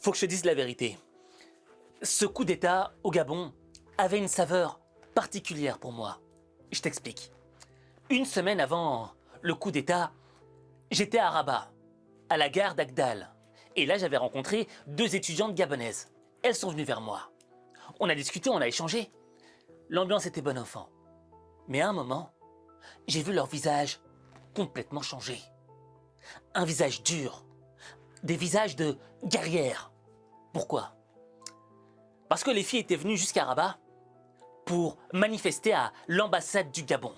Faut que je te dise la vérité. Ce coup d'État au Gabon avait une saveur particulière pour moi. Je t'explique. Une semaine avant le coup d'État, j'étais à Rabat, à la gare d'Agdal. Et là, j'avais rencontré 2 étudiantes gabonaises. Elles sont venues vers moi. On a discuté, on a échangé. L'ambiance était bon enfant. Mais à un moment, j'ai vu leur visage complètement changer. Un visage dur. Des visages de guerrières. Pourquoi? Parce que les filles étaient venues jusqu'à Rabat pour manifester à l'ambassade du Gabon.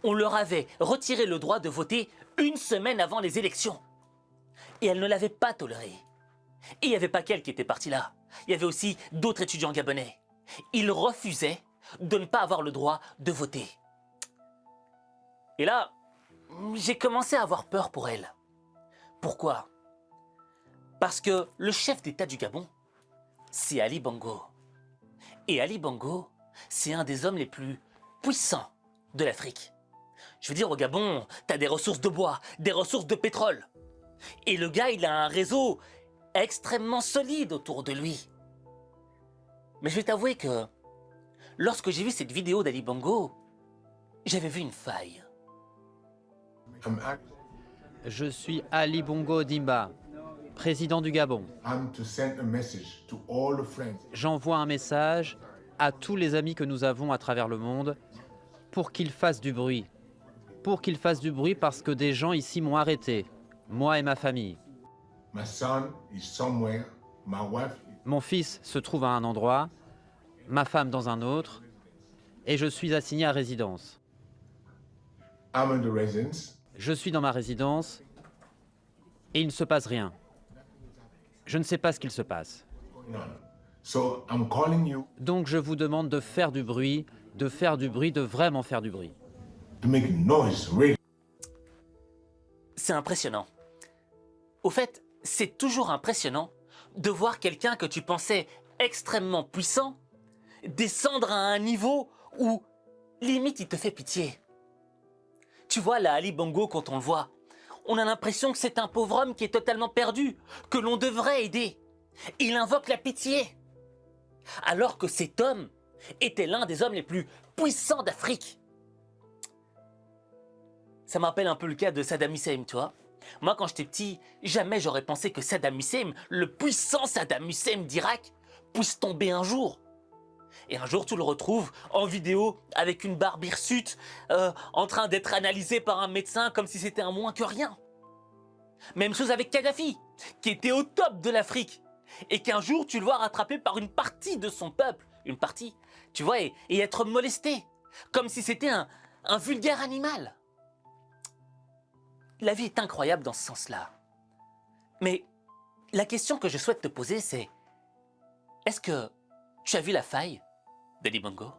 On leur avait retiré le droit de voter une semaine avant les élections. Et elles ne l'avaient pas toléré. Et il n'y avait pas qu'elles qui étaient parties là. Il y avait aussi d'autres étudiants gabonais. Ils refusaient de ne pas avoir le droit de voter. Et là, j'ai commencé à avoir peur pour elles. Pourquoi? Parce que le chef d'État du Gabon, c'est Ali Bongo. Et Ali Bongo, c'est un des hommes les plus puissants de l'Afrique. Je veux dire, au Gabon, t'as des ressources de bois, des ressources de pétrole. Et le gars, il a un réseau extrêmement solide autour de lui. Mais je vais t'avouer que lorsque j'ai vu cette vidéo d'Ali Bongo, j'avais vu une faille. Je suis Ali Bongo Ondimba, président du Gabon. J'envoie un message à tous les amis que nous avons à travers le monde pour qu'ils fassent du bruit. Pour qu'ils fassent du bruit parce que des gens ici m'ont arrêté, moi et ma famille. Mon fils se trouve à un endroit, ma femme dans un autre, et je suis assigné à résidence. Je suis dans ma résidence et il ne se passe rien. Je ne sais pas ce qu'il se passe. Donc je vous demande de faire du bruit, de vraiment faire du bruit. C'est impressionnant. Au fait, c'est toujours impressionnant de voir quelqu'un que tu pensais extrêmement puissant descendre à un niveau où limite il te fait pitié. Tu vois, là, Ali Bongo, quand on le voit, on a l'impression que c'est un pauvre homme qui est totalement perdu, que l'on devrait aider. Il invoque la pitié. Alors que cet homme était l'un des hommes les plus puissants d'Afrique. Ça me rappelle un peu le cas de Saddam Hussein, tu vois. Moi, quand j'étais petit, jamais j'aurais pensé que Saddam Hussein, le puissant Saddam Hussein d'Irak, puisse tomber un jour. Et un jour, tu le retrouves en vidéo avec une barbe hirsute, en train d'être analysé par un médecin comme si c'était un moins que rien. Même chose avec Kadhafi, qui était au top de l'Afrique, et qu'un jour, tu le vois rattrapé par une partie de son peuple, une partie, tu vois, et être molesté, comme si c'était un vulgaire animal. La vie est incroyable dans ce sens-là. Mais la question que je souhaite te poser, c'est: est-ce que tu as vu la faille d'Ali Bongo?